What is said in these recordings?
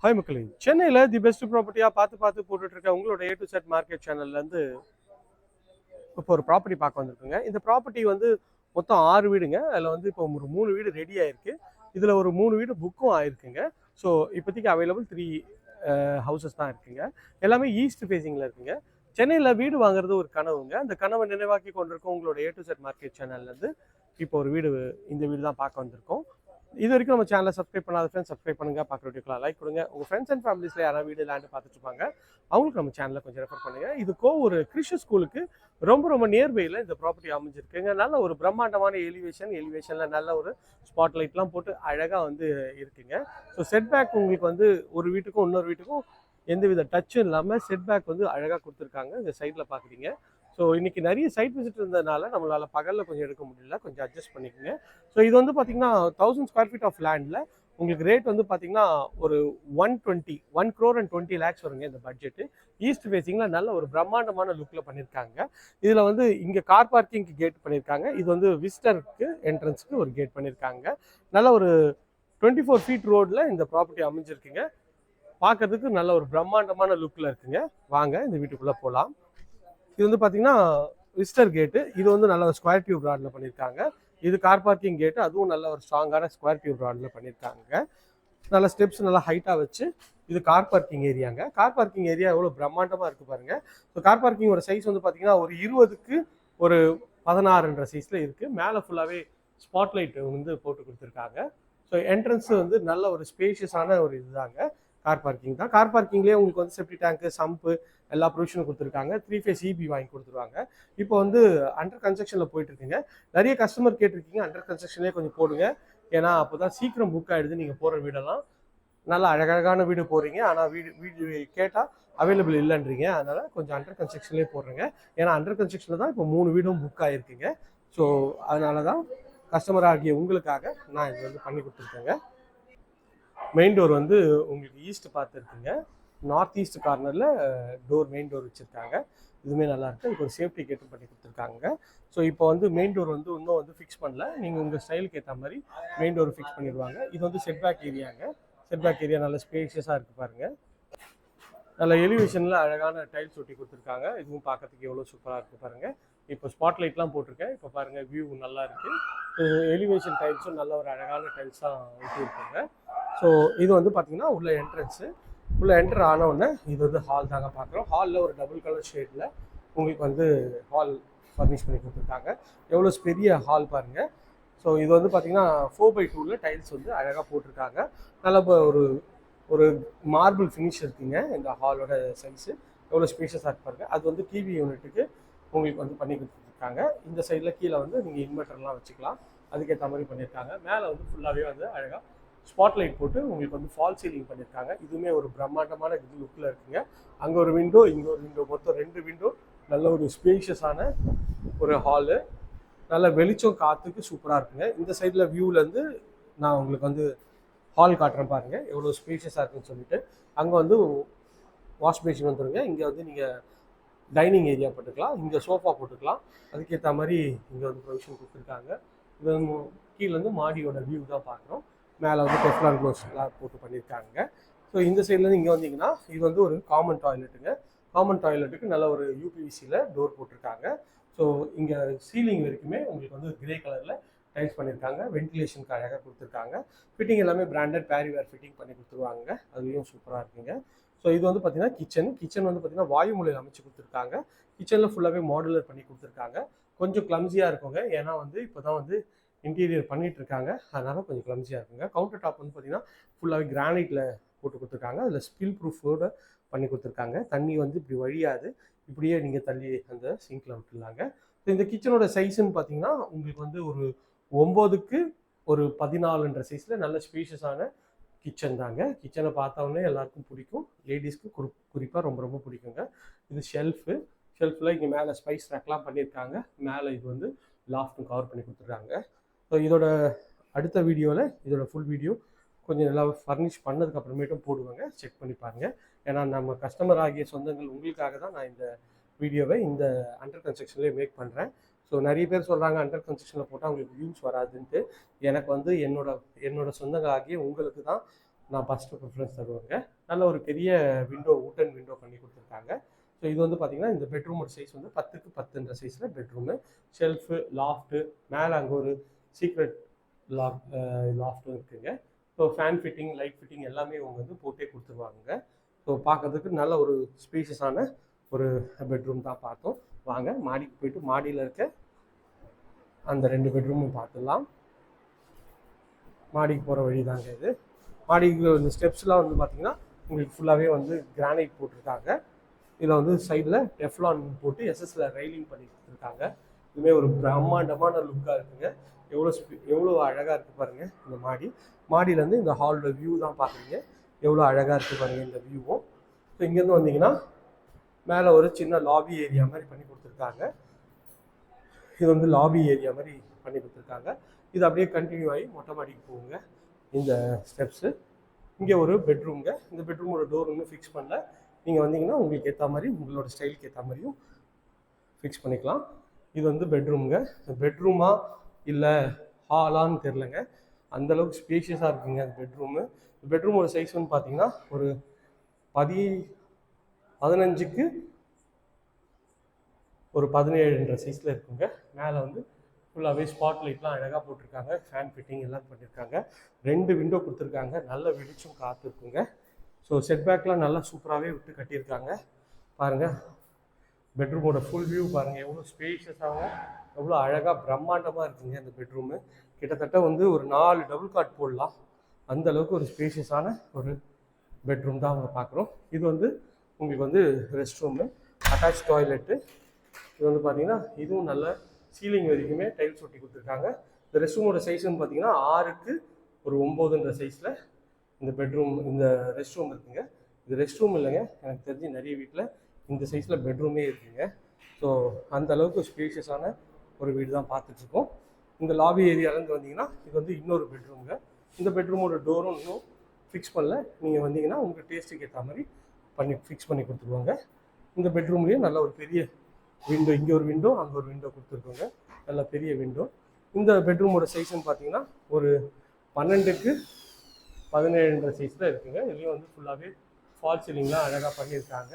Hi மக்களே, சென்னையில் the best ப்ராப்பர்ட்டியாக பார்த்து போட்டுட்டு இருக்க உங்களோட ஏ டு செட் மார்க்கெட் சேனல்லேருந்து இப்போ ஒரு ப்ராப்பர்ட்டி பார்க்க வந்திருக்குங்க. இந்த ப்ராப்பர்ட்டி வந்து மொத்தம் 6 வீடுங்க. அதில் வந்து இப்போ ஒரு 3 வீடு ரெடி ஆயிருக்கு. இதில் ஒரு 3 வீடு புக்கும் ஆயிருக்குங்க. ஸோ இப்போதைக்கு அவைலபிள் 3 ஹவுசஸ் தான் இருக்குங்க. எல்லாமே ஈஸ்ட் ஃபேஸிங்கில் இருக்குங்க. சென்னையில் வீடு வாங்குறது ஒரு கனவுங்க. அந்த கனவை நினைவாக்கி கொண்டிருக்கோம் உங்களோட ஏ டு செட் மார்க்கெட் சேனல்லேருந்து இப்போ ஒரு வீடு, இந்த வீடு தான் பார்க்க வந்திருக்கோம். இது வரைக்கும் நம்ம சேனலை சப்ஸ்கிரைப் பண்ணாத ஃப்ரெண்ட்ஸ் சப்ஸ்கிரைப் பண்ணுங்க, பார்க்குற வீடியோக்கெலாம் லைக் கொடுங்க. உங்கள் ஃப்ரெண்ட்ஸ் அண்ட் ஃபேமிலிஸில் யாராவது வீடு லேண்டு பார்த்துட்டு இருப்பாங்க, அவங்களுக்கு நம்ம சேனலை கொஞ்சம் ரெஃபர் பண்ணுங்க. இதுக்கோ ஒரு கிறிஸ்டியன் ஸ்கூலுக்கு ரொம்ப நியர்பையில் இந்த ப்ராப்பர்ட்டி அமைஞ்சிருக்குங்க. நல்ல ஒரு பிரம்மாண்டமான எலிவேஷனில் நல்ல ஒரு ஸ்பாட் லைட்லாம் போட்டு அழகாக வந்து இருக்குங்க. ஸோ செட்பேக் உங்களுக்கு வந்து ஒரு வீட்டுக்கும் இன்னொரு வீட்டுக்கும் எந்தவித டச்சும் இல்லாமல் செட்பேக் வந்து அழகாக கொடுத்துருக்காங்க. இந்த சைடில் பார்க்குறீங்க. ஸோ இன்றைக்கி நிறைய சைட் விசிட் இருந்ததுனால நம்மளால் பகலில் கொஞ்சம் எடுக்க முடியல, கொஞ்சம் அட்ஜஸ்ட் பண்ணிக்கோங்க. ஸோ இது வந்து பார்த்திங்கன்னா 1000 ஸ்கொயர் ஃபீட் ஆஃப் லேண்டில் உங்களுக்கு ரேட் வந்து பார்த்திங்கன்னா ஒரு 1 crore and 20 lakhs வருங்க இந்த பட்ஜெட்டு. ஈஸ்ட் ஃபேஸிங்கில் நல்ல ஒரு பிரம்மாண்டமான லுக்கில் பண்ணியிருக்காங்க. இதில் வந்து இங்கே கார் பார்க்கிங்க்கு கேட் பண்ணியிருக்காங்க. இது வந்து விசிட்டருக்கு என்ட்ரன்ஸுக்கு ஒரு கேட் பண்ணியிருக்காங்க. நல்ல ஒரு 24 feet ரோடில் இந்த ப்ராப்பர்ட்டி அமைஞ்சிருக்குங்க. பார்க்கறதுக்கு நல்ல ஒரு பிரம்மாண்டமான லுக்கில் இருக்குங்க. வாங்க இந்த வீட்டுக்குள்ளே போகலாம். இது வந்து பார்த்தீங்கன்னா விசிட்டர் கேட்டு. இது வந்து நல்ல ஒரு ஸ்கொயர் டியூப் ராடில் பண்ணியிருக்காங்க. இது கார் பார்க்கிங் கேட்டு, அதுவும் நல்ல ஒரு ஸ்ட்ராங்கான ஸ்கொயர் டியூப் ராடில் பண்ணியிருக்காங்க. நல்ல ஸ்டெப்ஸ் நல்லா ஹைட்டாக வச்சு இது கார் பார்க்கிங் ஏரியாங்க. கார் பார்க்கிங் ஏரியா எவ்வளோ பிரம்மாண்டமாக இருக்குது பாருங்கள். ஸோ கார் பார்க்கிங்கோட சைஸ் வந்து பார்த்தீங்கன்னா ஒரு 20க்கு ஒரு 16ன்ற சைஸில் இருக்குது. மேலே ஃபுல்லாகவே ஸ்பாட்லைட் வந்து போட்டு கொடுத்துருக்காங்க. ஸோ என்ட்ரன்ஸ் வந்து நல்ல ஒரு ஸ்பேஷியஸான ஒரு இதுதாங்க. கார் பார்க்கிங் தான். கார் பார்க்கிங்லேயே உங்களுக்கு வந்து செப்டி டேங்க்கு, சம்பு எல்லா ப்ரொவிஷனும் கொடுத்துருக்காங்க. 3 phase EB வாங்கி கொடுத்துருவாங்க. இப்போ வந்து அண்டர் கன்ஸ்ட்ரக்ஷனில் போயிட்டுருக்குங்க. நிறைய கஸ்டமர் கேட்டிருக்கீங்க அண்டர் கன்ஸ்ட்ரக்ஷன்லேயே கொஞ்சம் போடுங்க, ஏன்னா அப்போ தான் சீக்கிரம் புக் ஆகிடுது. நீங்கள் போகிற வீடெல்லாம் நல்லா அழகழகான வீடு போடுறீங்க, ஆனால் வீடு கேட்டால் அவைலபிள் இல்லைன்றீங்க. அதனால் கொஞ்சம் அண்டர் கன்ஸ்ட்ரக்ஷன்லேயே போடுறேங்க. ஏன்னா அண்டர் கன்ஸ்ட்ரக்ஷனில் தான் இப்போ 3 வீடும் புக் ஆகிருக்குங்க. ஸோ அதனால தான் கஸ்டமர் ஆகிய உங்களுக்காக நான் இது வந்து பண்ணி கொடுத்துருக்கேங்க. மெயின் டோர் வந்து உங்களுக்கு ஈஸ்ட் பார்த்துருக்குங்க. நார்த் ஈஸ்ட் கார்னரில் மெயின் டோர் வச்சுருக்காங்க. இதுவுமே நல்லாயிருக்கு. இதுக்கு ஒரு சேஃப்டி கேட்டும் பண்ணி கொடுத்துருக்காங்க. ஸோ இப்போ வந்து மெயின் டோர் வந்து இன்னும் வந்து ஃபிக்ஸ் பண்ணல. நீங்கள் உங்கள் ஸ்டைலுக்கு ஏற்ற மாதிரி மெயின் டோர் ஃபிக்ஸ் பண்ணிடுவாங்க. இது வந்து செட்பேக் ஏரியாங்க. செட்பேக் ஏரியா நல்ல ஸ்பேஷியஸாக இருக்குது பாருங்கள். நல்ல எலிவேஷனில் அழகான டைல்ஸ் ஒட்டி கொடுத்துருக்காங்க. இதுவும் பார்க்கறதுக்கு எவ்வளோ சூப்பராக இருக்குது பாருங்கள். இப்போ ஸ்பாட் லைட்லாம் போட்டிருக்கேன். இப்போ பாருங்கள், வியூ நல்லா இருக்குது. எலிவேஷன் டைல்ஸும் நல்ல ஒரு அழகான டைல்ஸாக ஒட்டியிருக்காங்க. ஸோ இது வந்து பார்த்திங்கன்னா உள்ள என்ட்ரன்ஸு. உள்ளே என்டர் ஆனவுடனே இது வந்து ஹால் தாங்க பார்க்குறோம். ஹாலில் ஒரு டபுள் கலர் ஷேடில் உங்களுக்கு வந்து ஹால் ஃபர்னிஷ் பண்ணி கொடுத்துருக்காங்க. எவ்வளோ பெரிய ஹால் பாருங்கள். ஸோ இது வந்து பார்த்திங்கன்னா 4x2 டைல்ஸ் வந்து அழகாக போட்டிருக்காங்க. நல்ல ஒரு ஒரு மார்பிள் ஃபினிஷ் இருக்குங்க இந்த ஹாலோட சைஸு. எவ்வளோ ஸ்பேஷஸாக இருக்கு பாருங்கள். அது வந்து டிவி யூனிட்டுக்கு உங்களுக்கு வந்து பண்ணி கொடுத்துருக்காங்க. இந்த சைடில் கீழே வந்து நீங்கள் இன்வெர்டர்லாம் வச்சுக்கலாம், அதுக்கேற்ற மாதிரி பண்ணியிருக்காங்க. மேலே வந்து ஃபுல்லாகவே வந்து அழகாக ஸ்பாட்லைட் போட்டு உங்களுக்கு வந்து ஃபால் சீலிங் பண்ணியிருக்காங்க. இதுவுமே ஒரு பிரம்மாண்டமான இது லுக்கில் இருக்குங்க. அங்கே ஒரு விண்டோ, இங்கே ஒரு விண்டோ, மொத்தம் 2 விண்டோ. நல்ல ஒரு ஸ்பேஷியஸான ஒரு ஹாலு. நல்ல வெளிச்சம் காற்றுக்கு சூப்பராக இருக்குங்க. இந்த சைடில் வியூவிலேருந்து நான் உங்களுக்கு வந்து ஹால் காட்டுறேன் பாருங்கள், எவ்வளோ ஸ்பேஷியஸாக இருக்குன்னு சொல்லிட்டு. அங்கே வந்து வாஷ் பேஷன் வந்துடுங்க. இங்கே வந்து நீங்கள் டைனிங் ஏரியா போட்டுக்கலாம், இங்கே சோஃபா போட்டுக்கலாம். அதுக்கேற்ற மாதிரி இங்கே வந்து ப்ரொவிஷன் கொடுத்துருக்காங்க. இது வந்து கீழேருந்து மாடியோட வியூ தான் பார்க்குறோம். மேலே வந்து டெஃப்லான் க்ளோஸ்லாம் போட்டு பண்ணியிருக்காங்க. ஸோ இந்த சைட்லேருந்து இங்கே வந்தீங்கன்னா இது வந்து ஒரு காமன் டாய்லெட்டுங்க. காமன் டாய்லெட்டுக்கு நல்ல ஒரு யூபிவிசியில் டோர் போட்டிருக்காங்க. ஸோ இங்கே சீலிங் வரைக்குமே உங்களுக்கு வந்து கிரே கலரில் டைல்ஸ் பண்ணியிருக்காங்க. வென்டிலேஷனுக்கு அழகாக கொடுத்துருக்காங்க. ஃபிட்டிங் எல்லாமே பிராண்டட் பேரிவேர் ஃபிட்டிங் பண்ணி கொடுத்துருவாங்க. அதுலேயும் சூப்பராக இருக்குங்க. ஸோ இது வந்து பார்த்திங்கன்னா கிச்சன் வந்து பார்த்திங்கன்னா வாயு மூலையில் அமைச்சு கொடுத்துருக்காங்க. கிச்சனில் ஃபுல்லாகவே மாடுலர் பண்ணி கொடுத்துருக்காங்க. கொஞ்சம் கிளம்ஸியாக இருக்குங்க, ஏன்னா வந்து இப்போ தான் வந்து இன்டீரியர் பண்ணிகிட்டு இருக்காங்க, அதனால் கொஞ்சம் கிளம்ஸியாக இருக்குங்க. கவுண்டர் டாப் வந்து பார்த்திங்கன்னா ஃபுல்லாகவே கிரானைட்டில் போட்டு கொடுத்துருக்காங்க. அதில் ஸ்பில் ப்ரூஃபோடு பண்ணி கொடுத்துருக்காங்க. தண்ணி வந்து இப்படி வழியாது, இப்படியே நீங்கள் தள்ளி அந்த சிங்கில் விட்டுருலாங்க. ஸோ இந்த கிச்சனோட சைஸுன்னு பார்த்தீங்கன்னா உங்களுக்கு வந்து ஒரு 9க்கு ஒரு 14ன்ற சைஸில் நல்ல ஸ்பேஷியஸான கிச்சன் தாங்க. கிச்சனை பார்த்தோன்னே எல்லாருக்கும் பிடிக்கும். லேடிஸ்க்கு குறிப்பாக ரொம்ப பிடிக்குங்க. இது ஷெல்ஃபில் இங்கே மேலே ஸ்பைஸ் ரேக்லாம் பண்ணியிருக்காங்க. மேலே இது வந்து லாஃப்ட்டும் கவர் பண்ணி கொடுத்துருக்காங்க. ஸோ இதோட அடுத்த வீடியோவில் இதோட ஃபுல் வீடியோ கொஞ்சம் நல்லா ஃபர்னிஷ் பண்ணதுக்கப்புறமேட்டும் போடுவாங்க, செக் பண்ணி பாருங்கள். ஏன்னா நம்ம கஸ்டமர் ஆகிய சொந்தங்கள் உங்களுக்காக தான் நான் இந்த வீடியோவை இந்த அண்டர் கன்ஸ்ட்ரக்ஷன்லேயே மேக் பண்ணுறேன். ஸோ நிறைய பேர் சொல்கிறாங்க அண்டர் கன்ஸ்ட்ரக்ஷனில் போட்டால் உங்களுக்கு வியூஸ் வராதுன்ட்டு. எனக்கு வந்து என்னோட சொந்தங்கள் ஆகிய உங்களுக்கு தான் நான் ஃபஸ்ட்டு ப்ரிஃபரன்ஸ் தருவாங்க. நல்ல ஒரு பெரிய விண்டோ, வுட்டன் விண்டோ பண்ணி கொடுத்துருக்காங்க. ஸோ இது வந்து பார்த்தீங்கன்னா இந்த பெட்ரூமோட சைஸ் வந்து 10க்கு 10ன்ற சைஸில் பெட்ரூமு, ஷெல்ஃபு, லாஃப்ட்டு, மேலே அங்கே ஒரு சீக்ரெட் லாஃப்ட்டும் இருக்குங்க. So fan fitting, light fitting எல்லாமே இவங்க வந்து போட்டே கொடுத்துருவாங்க. ஸோ பார்க்கறதுக்கு நல்ல ஒரு ஸ்பேஷியஸான ஒரு பெட்ரூம் தான் பார்த்தோம். வாங்க மாடிக்கு போயிட்டு மாடியில் இருக்க அந்த 2 பெட்ரூமும் பார்த்துடலாம். மாடிக்கு போகிற வழி தாங்க இது. மாடிக்கு இந்த ஸ்டெப்ஸ்லாம் வந்து பார்த்தீங்கன்னா உங்களுக்கு ஃபுல்லாகவே வந்து கிரானைட் போட்டிருக்காங்க. இதில் வந்து சைடில் டெஃப்லான் போட்டு எஸ்எஸ்ல ரைலிங் பண்ணி கொடுத்துருக்காங்க. இதுவுமே ஒரு பிரம்மாண்டமான லுக்காக இருக்குங்க. எவ்வளோ அழகாக இருக்குது பாருங்கள் இந்த மாடி. மாடியிலேருந்து இந்த ஹாலோட வியூ தான் பார்க்குறீங்க. எவ்வளோ அழகாக இருக்குது பாருங்கள் இந்த வியூவும். ஸோ இங்கேருந்து வந்தீங்கன்னா மேலே ஒரு சின்ன லாபி ஏரியா மாதிரி பண்ணி கொடுத்துருக்காங்க. இது வந்து லாபி ஏரியா மாதிரி பண்ணி கொடுத்துருக்காங்க. இது அப்படியே கண்டினியூ ஆகி மொட்டை மாடிக்கு போகுங்க இந்த ஸ்டெப்ஸு. இங்கே ஒரு பெட்ரூம்ங்க. இந்த பெட்ரூமோட டோர் ஒன்றும் ஃபிக்ஸ் பண்ணல. நீங்கள் வந்தீங்கன்னா உங்களுக்கு ஏற்ற மாதிரி உங்களோட ஸ்டைலுக்கு ஏற்ற மாதிரியும் ஃபிக்ஸ் பண்ணிக்கலாம். இது வந்து பெட்ரூம்ங்க. பெட்ரூமா இல்லை ஹாலான்னு தெரிலங்க, அந்தளவுக்கு ஸ்பேஷியஸாக இருக்குங்க அந்த பெட்ரூமு. பெட்ரூமோட சைஸ் வந்து பார்த்தீங்கன்னா ஒரு 15க்கு ஒரு 17ன்ற சைஸில் இருக்குங்க. மேலே வந்து ஃபுல்லாகவே ஸ்பாட் லைட்லாம் அழகாக போட்டிருக்காங்க. ஃபேன் ஃபிட்டிங் எல்லாம் பண்ணியிருக்காங்க. 2 விண்டோ கொடுத்துருக்காங்க. நல்ல வெளிச்சம் காற்று இருக்குங்க. ஸோ செட்பேக்லாம் நல்லா சூப்பராகவே விட்டு கட்டியிருக்காங்க. பாருங்கள் பெட்ரூமோட ஃபுல் வியூ பாருங்கள், எவ்வளோ ஸ்பேஷியஸாகவும் எவ்வளோ அழகாக பிரம்மாண்டமாக இருக்குங்க இந்த பெட்ரூமு. கிட்டத்தட்ட வந்து ஒரு 4 டபுள் காட் போடலாம், அந்த அளவுக்கு ஒரு ஸ்பேஷியஸான ஒரு பெட்ரூம் தான் அவங்க பார்க்குறோம். இது வந்து உங்களுக்கு வந்து ரெஸ்ட் ரூமு, அட்டாச் டாய்லெட்டு. இது வந்து பார்த்தீங்கன்னா இதுவும் நல்ல சீலிங் வரைக்குமே டைல்ஸ் ஒட்டி கொடுத்துருக்காங்க. இந்த ரெஸ்ட் ரூமோட சைஸ்ன்னு பார்த்தீங்கன்னா 6க்கு ஒரு 9ன்ற சைஸில் இந்த பெட்ரூம், இந்த ரெஸ்ட் ரூம் இருக்குங்க. இது ரெஸ்ட் ரூம் இல்லைங்க, எனக்கு தெரிஞ்சு நிறைய வீட்டில் இந்த சைஸில் பெட்ரூமே இருக்குங்க. ஸோ அந்த அளவுக்கு ஸ்பேஷியஸான ஒரு வீடு தான் பார்த்துட்ருக்கோம். இந்த லாபி ஏரியாவிலேருந்து வந்தீங்கன்னா இது வந்து இன்னொரு பெட்ரூமுங்க. இந்த பெட்ரூமோட டோரும் இன்னும் ஃபிக்ஸ் பண்ணல. நீங்கள் வந்தீங்கன்னா உங்கள் டேஸ்ட்டுக்கு ஏற்ற மாதிரி ஃபிக்ஸ் பண்ணி கொடுத்துருவாங்க. இந்த பெட்ரூம்லேயே நல்ல ஒரு பெரிய விண்டோ, இங்கே ஒரு விண்டோ, அங்கே ஒரு விண்டோ கொடுத்துருக்கோங்க. நல்ல பெரிய விண்டோ. இந்த பெட்ரூமோட சைஸ்ன்னு பார்த்தீங்கன்னா ஒரு 12க்கு 17ன்ற சைஸில் இருக்குங்க. இதுலேயும் வந்து ஃபுல்லாகவே ஃபால் சீலிங்லாம் அழகாக பண்ணியிருக்காங்க.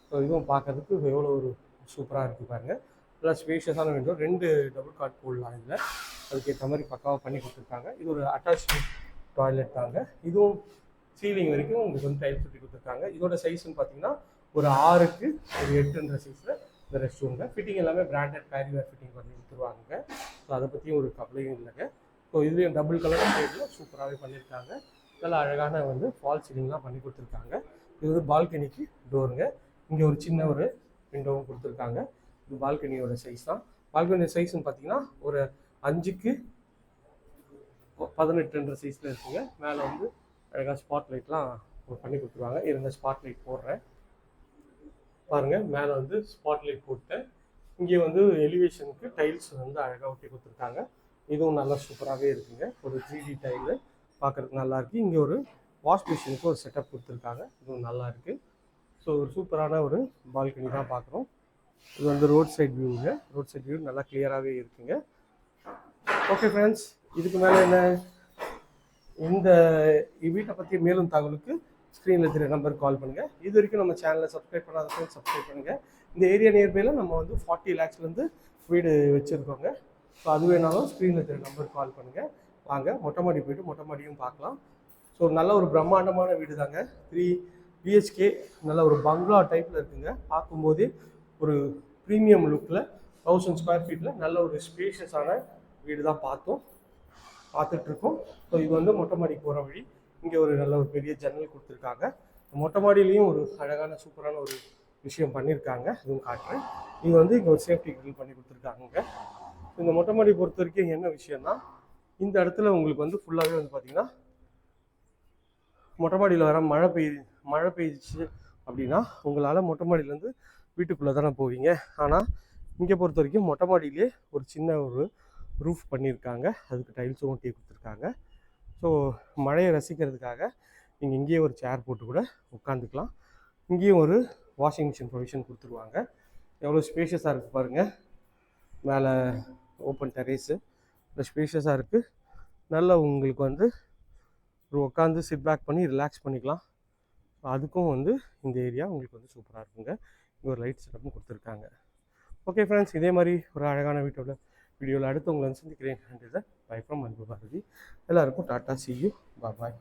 ஸோ இதுவும் பார்க்கறதுக்கு எவ்வளோ ஒரு சூப்பராக இருக்குது பாருங்கள். நல்லா ஸ்பேஷியஸான விண்டோ, 2 டபுள் காட் போடலாம் இதில், அதுக்கேற்ற மாதிரி பக்காவாக பண்ணி கொடுத்துருக்காங்க. இது ஒரு அட்டாச் டாய்லெட் தாங்க. இதுவும் சீலிங் வரைக்கும் உங்களுக்கு வந்து டைல்ஸ் சுற்றி கொடுத்துருக்காங்க. இதோட சைஸ்ன்னு பார்த்தீங்கன்னா ஒரு 6க்கு ஒரு 8ன்ற சைஸில் இந்த ரெஸ்ட் ரூம்ங்க. ஃபிட்டிங் எல்லாமே பிராண்டட் பேரிவேர் ஃபிட்டிங் பண்ணி கொடுத்துருவாங்க. ஸோ அதை பற்றியும் ஒரு கவலையும் இல்லைங்க. ஸோ இதுலேயும் டபுள் கலர் சைடில் சூப்பராகவே பண்ணியிருக்காங்க. நல்லா அழகான வந்து ஃபால் சீலிங்லாம் பண்ணி கொடுத்துருக்காங்க. இது வந்து பால்கனிக்கு டோருங்க. இங்கே ஒரு சின்ன ஒரு விண்டோவும் கொடுத்துருக்காங்க. இது பால்கனியோட சைஸ் தான். பால்கனியோட சைஸ்ன்னு பார்த்தீங்கன்னா ஒரு 5க்கு 18ன்ற சைஸில் இருக்குங்க. மேலே வந்து அழகாக ஸ்பாட் லைட்லாம் பண்ணி கொடுத்துருவாங்க. இருந்த ஸ்பாட் லைட் போடுறேன் பாருங்கள். மேலே வந்து ஸ்பாட் லைட் போட்டு இங்கே வந்து எலிவேஷனுக்கு டைல்ஸ் வந்து அழகாக ஒட்டி கொடுத்துருக்காங்க. இதுவும் நல்லா சூப்பராகவே இருக்குங்க. ஒரு 3D டைலு பார்க்குறதுக்கு நல்லாயிருக்கு. இங்கே ஒரு வாஷ் மிஷினுக்கு ஒரு செட்டப் கொடுத்துருக்காங்க. இதுவும் நல்லாயிருக்கு. ஸோ ஒரு சூப்பரான ஒரு பால்கனி தான் பார்க்குறோம். இது வந்து ரோட் சைட் வியூங்க. ரோட் சைட் வியூ நல்லா கிளியராகவே இருக்குங்க. ஓகே ஃப்ரெண்ட்ஸ், இதுக்கு மேலே என்ன, இந்த வீட்டை பற்றி மேலும் தகவலுக்கு ஸ்க்ரீனில் தெரிய நம்பருக்கு கால் பண்ணுங்கள். இது வரைக்கும் நம்ம சேனலை சப்ஸ்கிரைப் பண்ணாத ஃப்ரெண்ட்ஸ் சப்ஸ்கிரைப் பண்ணுங்கள். இந்த ஏரியா நியர்பையில் நம்ம வந்து 40 lakhsலேருந்து வீடு வச்சுருக்கோங்க. ஸோ அது வேணாலும் ஸ்க்ரீனில் தெரிய நம்பருக்கு கால் பண்ணுங்கள். வாங்க மொட்டை மாடி போய்ட்டு மொட்டை மாடியும் பார்க்கலாம். ஸோ நல்ல ஒரு பிரம்மாண்டமான வீடு தாங்க. 3 BHK நல்ல ஒரு பங்களா டைப்பில் இருக்குங்க. பார்க்கும்போதே ஒரு ப்ரீமியம் லுக்கில் 1000 ஸ்கொயர் ஃபீட்டில் நல்ல ஒரு ஸ்பேஷியஸான வீடு தான் பார்த்துட்ருக்கோம். ஸோ இது வந்து மொட்டை மாடிக்கு போகிற வழி. இங்கே ஒரு நல்ல ஒரு பெரிய ஜன்னல் கொடுத்துருக்காங்க. மொட்டை மாடியிலையும் ஒரு அழகான சூப்பரான ஒரு விஷயம் பண்ணியிருக்காங்க. இதுவும் காட்டுறேன். இது வந்து இங்கே ஒரு சேஃப்டி கிரில் பண்ணி கொடுத்துருக்காங்க. இந்த மொட்டை மாடி பொறுத்த வரைக்கும் என்ன விஷயம்னா, இந்த இடத்துல உங்களுக்கு வந்து ஃபுல்லாகவே வந்து பார்த்திங்கன்னா மொட்டை மாடியில் வர மழை பெய்ஞ்சிச்சு அப்படின்னா உங்களால் மொட்டை மாடியிலேருந்து வீட்டுக்குள்ளே தானே போவீங்க. ஆனால் இங்கே பொறுத்த வரைக்கும் மொட்டை மாடியிலே ஒரு சின்ன ஒரு ரூஃப் பண்ணியிருக்காங்க. அதுக்கு டைல்ஸும் ஒட்டி கொடுத்துருக்காங்க. ஸோ மழையை ரசிக்கிறதுக்காக நீங்கள் இங்கேயே ஒரு சேர் போட்டு கூட உட்காந்துக்கலாம். இங்கேயும் ஒரு வாஷிங் மிஷின் ப்ரொவிஷன் கொடுத்துருவாங்க. எவ்வளோ ஸ்பேஷியஸாக இருக்குது பாருங்கள். மேலே ஓப்பன் டெரேஸு, ஸ்பேஷியஸாக இருக்குது. நல்ல உங்களுக்கு வந்து ஒரு உட்காந்து சிட் பேக் பண்ணி ரிலாக்ஸ் பண்ணிக்கலாம். அதுக்கும் வந்து இந்த ஏரியா உங்களுக்கு வந்து சூப்பராக இருக்குங்க. இங்கே ஒரு லைட் செட்டப்பும் கொடுத்துருக்காங்க. ஓகே ஃப்ரெண்ட்ஸ், இதே மாதிரி ஒரு அழகான வீடியோவில் அடுத்து உங்களை வந்து சந்திக்கிறேன். பை ஃப்ரம் அன்பு பாரதி. எல்லாருக்கும் tata, see you, bye bye.